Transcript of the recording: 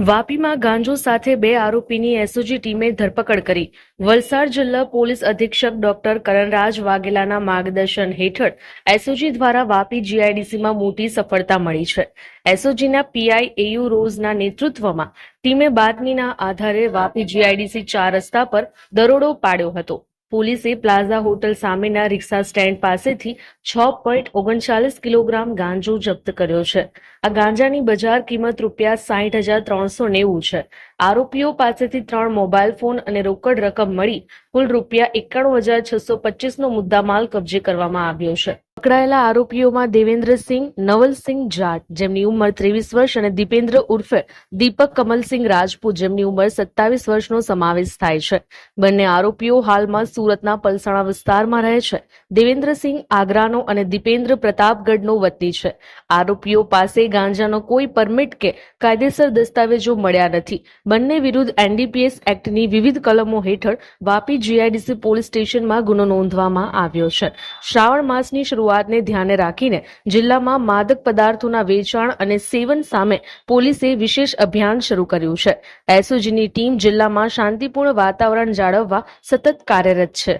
વાપીમાં ગાંજો સાથે બે આરોપીની એસઓજી ટીમે ધરપકડ કરી. વલસાડ જિલ્લા પોલીસ અધિક્ષક ડોક્ટર કરણરાજ વાઘેલાના માર્ગદર્શન હેઠળ એસઓજી દ્વારા વાપી જીઆઈડીસીમાં મોટી સફળતા મળી છે. એસઓજીના પીઆઈ એયુ રોઝના નેતૃત્વમાં ટીમે બાતમીના આધારે વાપી જીઆઈડીસી 4 રસ્તા પર દરોડો પાડ્યો હતો. પોલીસે પ્લાઝા હોટલ સામેના રિક્ષા સ્ટેન્ડ પાસેથી 6.39 કિલોગ્રામ ગાંજો જપ્ત કર્યો છે. આ ગાંજાની બજાર કિંમત ₹60,390 છે. આરોપીઓ પાસેથી 3 મોબાઈલ ફોન અને રોકડ રકમ મળી કુલ ₹91,625નો મુદ્દામાલ કબજે કરવામાં આવ્યો છે. પકડાયેલા આરોપીઓમાં દેવેન્દ્રસિંહ નવલસિંહ જાટ, જેમની ઉંમર 23 વર્ષ, અને દીપેન્દ્ર ઉર્ફે દીપક કમલસિંહ રાજપૂત, જેમની ઉંમર 27 વર્ષનો સમાવેશ થાય છે. બંને આરોપીઓ હાલમાં સુરતના પલસાણા વિસ્તારમાં રહે છે. દેવેન્દ્રસિંહ આગ્રાનો અને દીપેન્દ્ર પ્રતાપગઢનો વતની છે. આરોપીઓ પાસે ગાંજાનો કોઈ પરમિટ કે કાયદેસર દસ્તાવેજો મળ્યા નથી. બંને વિરુદ્ધ એનડીપીએસ એક્ટની વિવિધ કલમો હેઠળ વાપી જીઆઈડીસી પોલીસ સ્ટેશનમાં ગુનો નોંધવામાં આવ્યો છે. શ્રાવણ માસની શરૂઆતને ધ્યાને રાખીને જિલ્લામાં માદક પદાર્થોના વેચાણ અને સેવન સામે પોલીસે વિશેષ અભિયાન શરૂ કર્યું છે. એસઓજીની ટીમ જિલ્લામાં શાંતિપૂર્ણ વાતાવરણ જાળવવા સતત કાર્યરત છે.